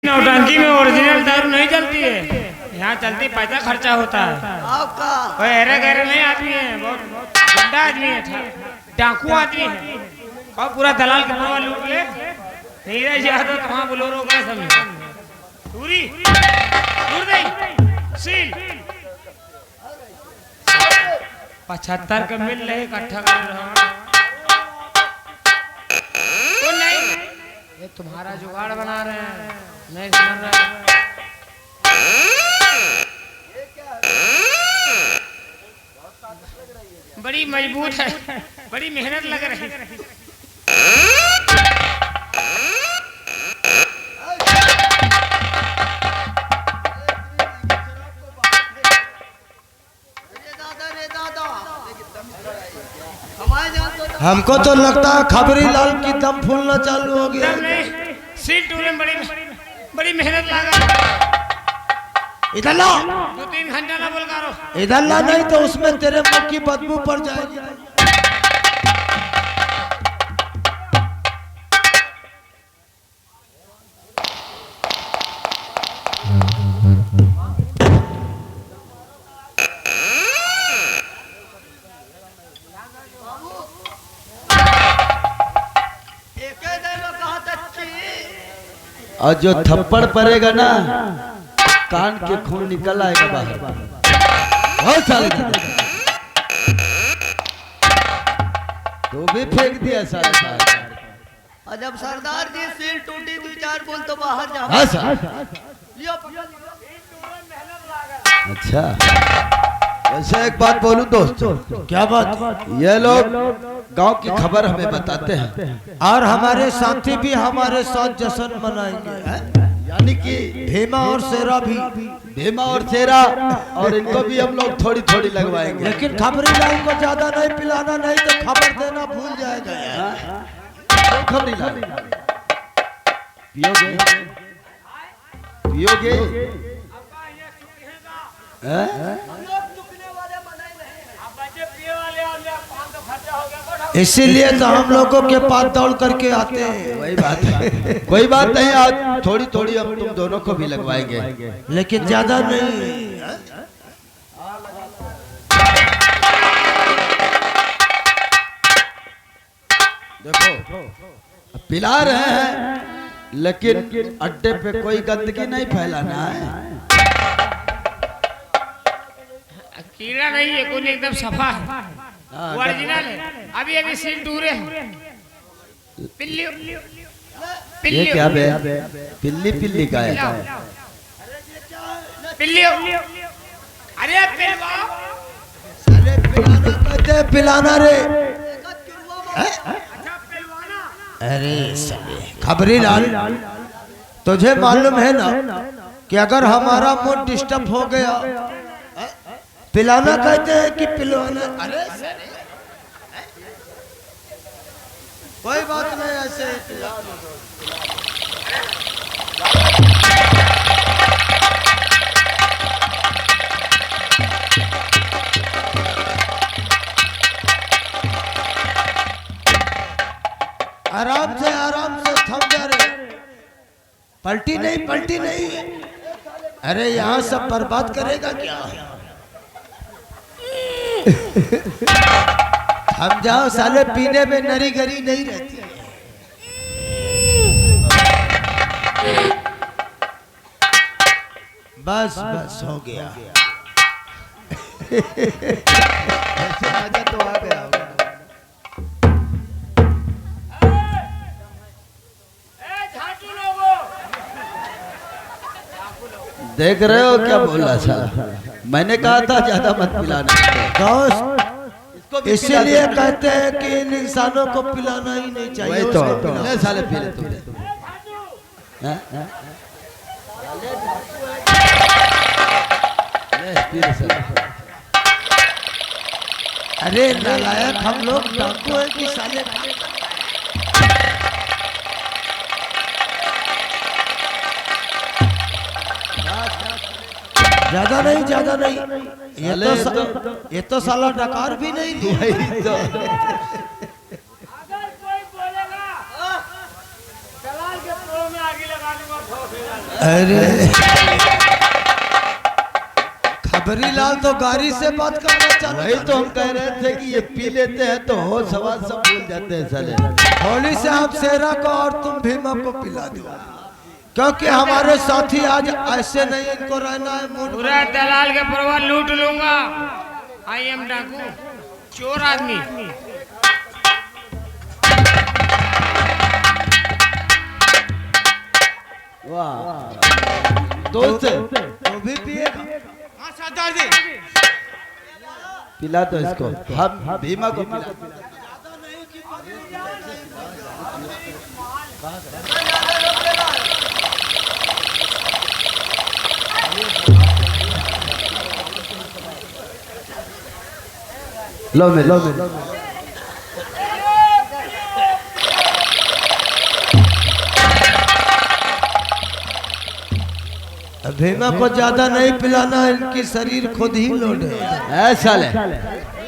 नौटंकी में ओरिजिनल दारू नहीं चलती है, यहाँ चलती पैसा खर्चा होता है। कोई अरे गहरे नहीं आदमी है, बहुत गुंडा आदमी है, डाकू आदमी है और पूरा दलाल का मावा लूट ले। हीरा यादव कहाँ बोलोरो का समय दूरी दूर नहीं सील 75 का मिल रहे इकट्ठा कर रहा तो नहीं, ये तुम्हारा जुगाड़ बना रहे हैं, नहीं समझ रहे। बड़ी मजबूत है, बड़ी मेहनत लग रही है। हमको तो लगता है खबरी लाल की दम फूलना चालू हो गया। सील टूरे में बड़ी मेहनत लगा। इधर ला 2-3 घंटा ना बोल करो। इधर ला, नहीं तो उसमें तेरे मुंह की बदबू पड़ जाएगी। और जो थप्पड़ पड़ेगा ना, कान के खून निकल आएगा बाहर। बहुत साले तो भी फेंक दिया साले। और जब सरदार जी सील टूटी 2-4 बोल तो बाहर जा। अच्छा, वैसे एक बात बोलूं दोस्तों। क्या बात? ये लोग गांव की खबर हमें बताते हैं और हमारे साथी भी हमारे साथ जश्न मनाएंगे, यानी कि भीमा और शेरा भी। भीमा और शेरा, और इनको भी हम लोग थोड़ी थोड़ी लगवाएंगे। लेकिन खबरी लाल को ज्यादा नहीं पिलाना, नहीं तो खबर देना भूल जाएगा। खबरी लाल पियोगे पियोगे? इसीलिए तो हम लोगों के पास दौड़ करके आते हैं। वही बात है, कोई बात नहीं, आज थोड़ी थोड़ी हम तुम दोनों को भी लगवाएंगे, लेकिन ज्यादा नहीं। देखो पिला रहे हैं, लेकिन अड्डे पे कोई गंदगी नहीं फैलाना है। कीड़ा नहीं है, कोई एकदम सफा है, ओरिजिनल है। अभी सील टूरे हैं। पिल्ली ये क्या बे? पिल्ली पिल्ली का है? पिल्ली अरे पिलाना रे। अरे खबरी लाल, तुझे मालूम है ना कि अगर हमारा मूड डिस्टर्ब हो गया, पिलाना कहते हैं कि पिलवाना? अरे कोई बात नहीं, ऐसे आराम से थम जा रे। पलटी नहीं। अरे यहाँ सब बर्बाद करेगा क्या? हम जाओ साले, पीने में नरी गरी नहीं रहती। बस हो गया। ऐसे मजा तो आ गया होगा। देख रहे हो क्या बोला था? मैंने कहा था ज्यादा मत पिलाना दोस्त, इसीलिए कहते हैं कि इन इंसानों को पिलाना ही नहीं चाहिए। वही तो साले पी ले तुम। अरे नालायक, हम लोग डाकू हैं कि साले? ज्यादा नहीं, ये तो साला डकार भी नहीं दिया। अगर कोई बोलेगा दलाल के प्रो में आगे लगा दूंगा। अरे खबरी लाल तो गाड़ी से बात करना चाहते। वही तो हम कह रहे थे कि ये पी लेते हैं तो होश हवास सब भूल जाते हैं साले। होली से हम शेरा को और तुम भीमा को पिला दो, क्योंकि हमारे साथी आज ऐसे नहीं, इनको रहना है मूड। पूरा दलाल के परवाह लूट लूंगा। आई एम डाकू, चोर आदमी। वाह दोस्त तो भी पिएगा। हाँ सरदार जी, पिला दो इसको, हम भीमा को पिला। लो मेरे भीमा को ज्यादा नहीं पिलाना, इनकी शरीर खुद ही लोड है। साले,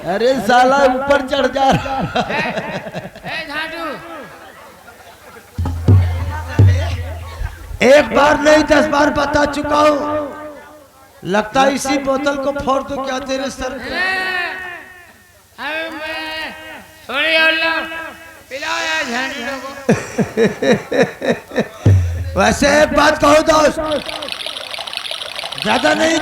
अरे साला ऊपर चढ़ जा रहा। झाटू एक बार नहीं 10 बार बता चुका हूँ, लगता है इसी बोतल को फोड़ दो क्या तेरे सर पे। थोड़ी और लो, पिलाओ यार झाटू को। वैसे एक बात कहो दोस्त, ज्यादा नहीं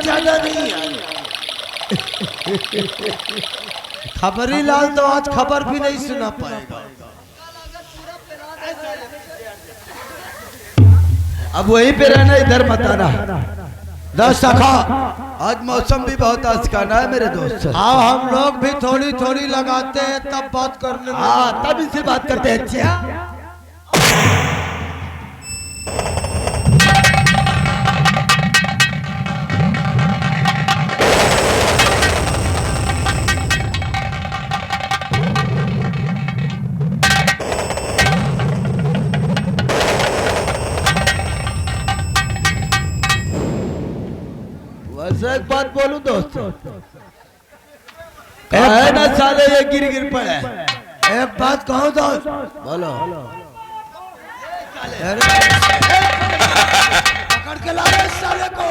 खबरी लाल तो आज खबर भी नहीं सुना पाएगा। अब वहीं पे रहना, इधर मत आना। दोस्त सखा, आज मौसम भी बहुत आसकाना है मेरे दोस्त। आओ हम लोग भी थोड़ी थोड़ी लगाते हैं, तब बात करने में। हाँ तब इनसे बात करते हैं। अच्छा वैसे एक बात बोलूं दोस्त, है ना साले ये गिर पड़े। एक बात कहो दोस्त, बोलो। पकड़ के ला रहे साले को,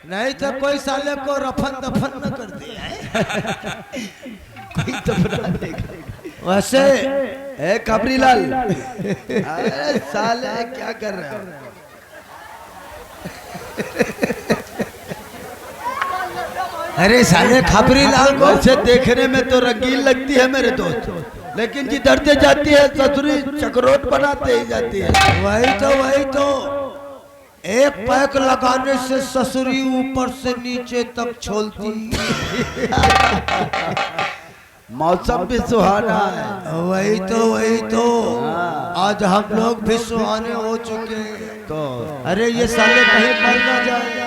नहीं तो कोई साले को रफन दफन न कर दिया। कोई तो बना देगा। वैसे ए खबरी लाल, अरे साले क्या कर रहे हो? अरे साले खबरी लाल को वैसे देखने में तो रंगीन लगती है मेरे दोस्त, लेकिन जिधर से जाती है ससुरी चक्रोट बनाते ही जाती है। वही तो एक पैक लगाने से ससुरी ऊपर से नीचे तक छोलती। मौसम भी सुहाना है। वही तो आज हम लोग भी सुहाने हो चुके। तो अरे ये साले कहीं मर ना जाए।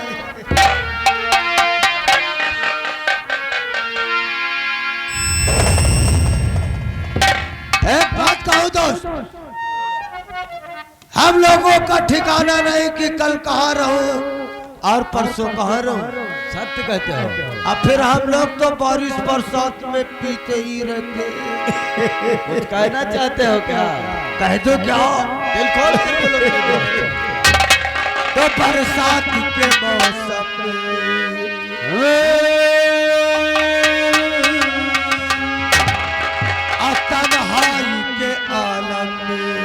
एक बात कहूं दोस्त, हम लोगों का ठिकाना नहीं कि कल कहाँ रहो और परसों कहाँ रहो। सत्य कहते हो। अब फिर हम लोग तो बारिश बरसात में पीते ही रहते। कुछ कहना चाहते हो क्या? कह दो क्या? दिल खोल कर बोलो मेरे दोस्त। तो बरसात के मौसम में तन्हाई के आलम में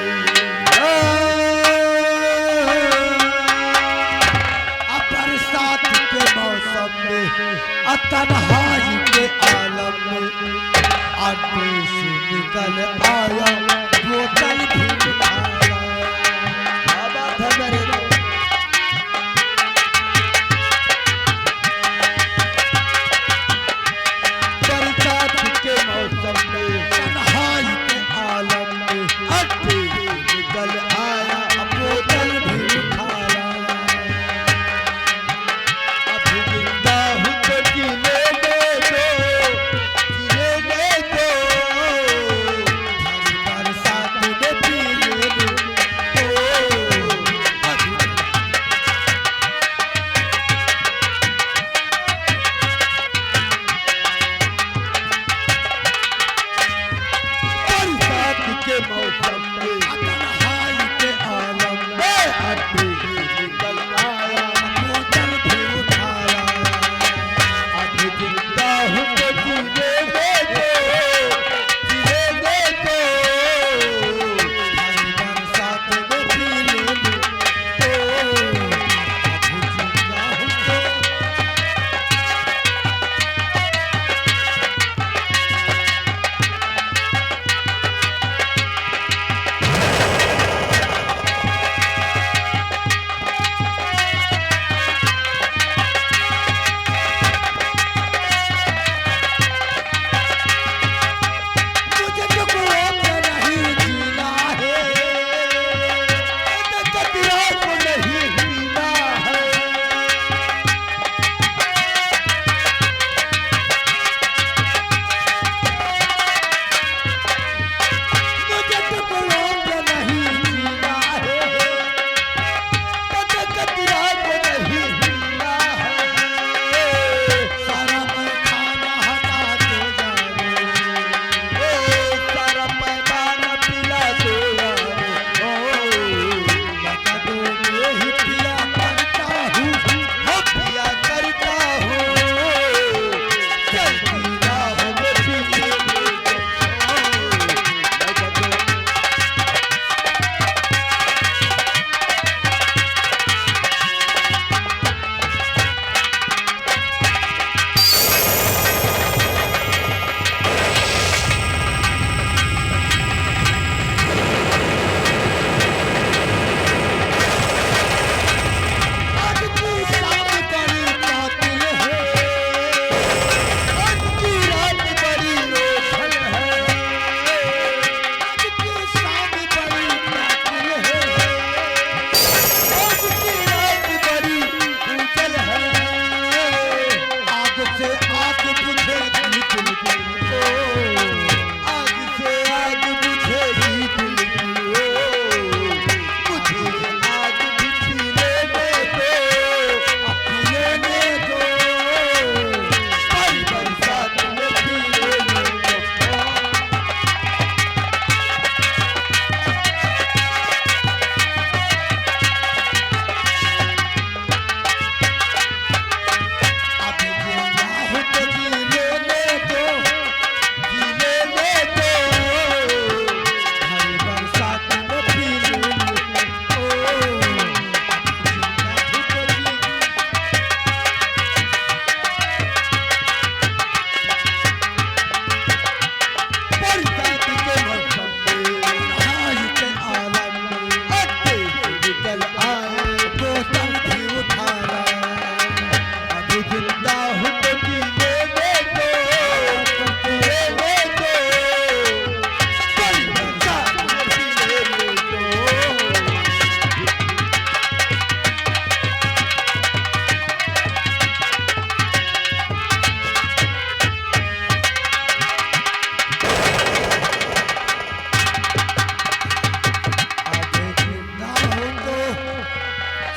बरसात के मौसम में तन्हाई के आलम में आटे से निकल आया बोतल भी आया। क्या बात है मेरे दोस्त? बरसात के मौसम में तन्हाई के आलम में आटे से निकल आया बोतल भी खाया। अभी जिंदा हूँ तो जीने दे दो, जीने दे दो।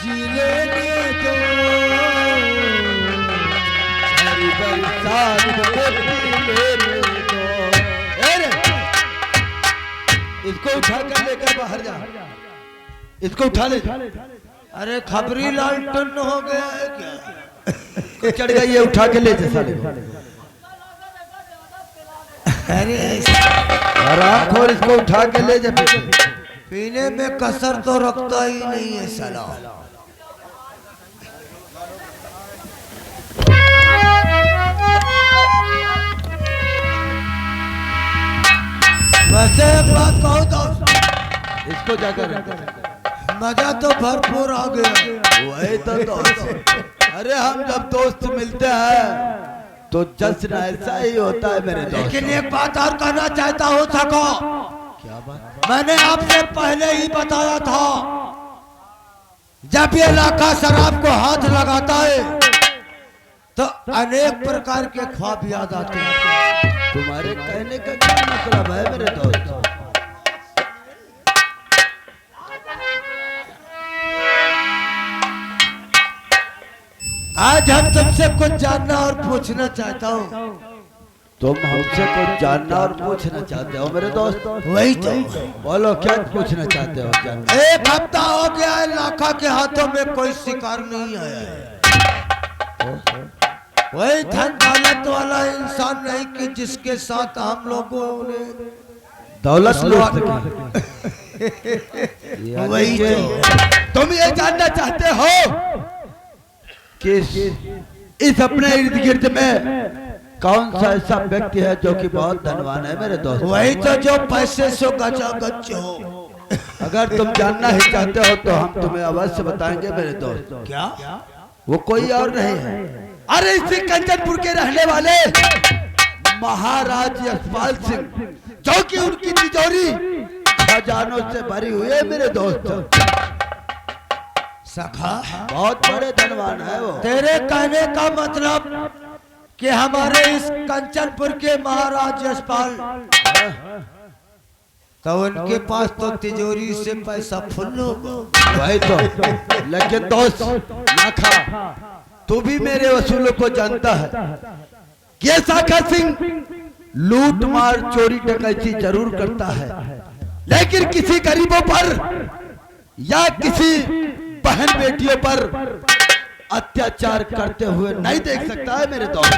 जी लेने दो, हरी बरसात को पी लेने दो। अरे, इसको उठा कर लेकर बाहर जा, इसको उठा ले। अरे खबरी लाल टन हो गया है क्या? चढ़ गई है, उठा के ले जा साले को। अरे आराम खोर, इसको उठा के ले जा। पीने में कसर तो रखता ही नहीं है साला। वैसे एक बात कहूँ दोस्त, इसको जाकर मजा तो भरपूर आ गया। वही तो दोस्त। अरे हम जब दोस्त मिलते हैं तो जश्न ऐसा ही होता है मेरे दोस्त। लेकिन एक बात और कहना चाहता हूँ सको, क्या बात? मैंने आपसे पहले ही बताया था, जब ये लाखा शराब को हाथ लगाता है तो अनेक प्रकार के ख्वाब याद आते हैं। तुम्हारे कहने का क्या मतलब है मेरे दोस्त? आज हम तुमसे कुछ जानना और पूछना चाहता हूँ। तुम हमसे कुछ जानना और पूछना चाहते हो मेरे दोस्त? वही तो, बोलो क्या पूछना चाहते हो जानना? एक हफ्ता हो गया है लाखा के हाथों में कोई शिकार नहीं आया है। वही धन दौलत वाला इंसान नहीं कि जिसके साथ हम लोगों ने दौलत लूट सके। वही तो। तुम ये जानना चाहते हो कि इस अपने इर्द गिर्द में कौन सा ऐसा व्यक्ति है जो कि बहुत धनवान है मेरे दोस्त? वही तो, जो पैसे से गचागच हो। अगर तुम जानना ही चाहते हो तो हम तुम्हें अवश्य बताएंगे मेरे दोस्त। क्या? वो कोई और नहीं है, अरे इसी कंचनपुर के रहने वाले महाराज यशपाल सिंह, जो कि उनकी तिजोरी खजानों से भरी हुई है मेरे दोस्त। सखा, बहुत बड़े धनवान है वो। तेरे कहने का मतलब कि हमारे इस कंचनपुर के महाराज यशपाल, तो उनके पास तो तिजोरी से पैसा फुल होगा। वही तो। लेकिन दोस्त लाखा, तू भी मेरे वसूलों को जानता है। ये साखा सिंह लूट मार चोरी डकैती जरूर करता है, लेकिन किसी गरीबों पर या किसी बहन बेटियों पर अत्याचार करते हुए नहीं देख सकता है मेरे दोस्त।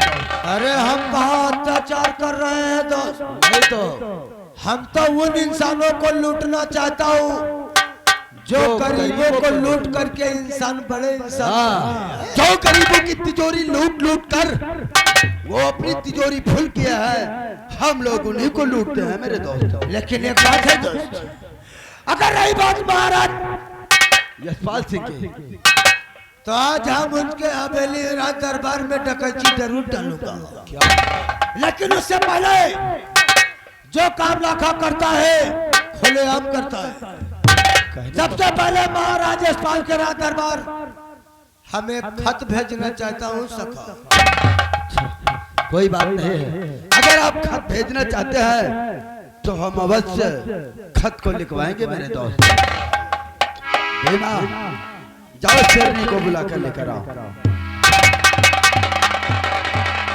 अरे हम कहाँ अत्याचार कर रहे हैं दोस्त? नहीं तो हम तो उन इंसानों को लूटना चाहता हूँ जो गरीबों को लूट करके इंसान बड़े इंसान। हाँ, जो गरीबों की तिजोरी लूट लूट कर वो अपनी तिजोरी फुल किया है, हम लोग उन्हीं को लूटते हैं मेरे दोस्त। लेकिन एक बात है दोस्त, अगर रही बात महाराज यशपाल सिंह की, तो आज हम उनके हवेली राज दरबार में डकैती जरूर डालूंगा। लेकिन उससे पहले जो काम लाखा करता है खुलेआम करता है। सबसे पहले महाराज यशपाल के राज दरबार हमें खत भेजना चाहता हूँ सखा। कोई बात नहीं है। अगर आप खत भेजना चाहते हैं तो हम अवश्य खत को लिखवाएंगे मेरे दोस्त। जाओ शेरनी को बुला कर लेकर आओ।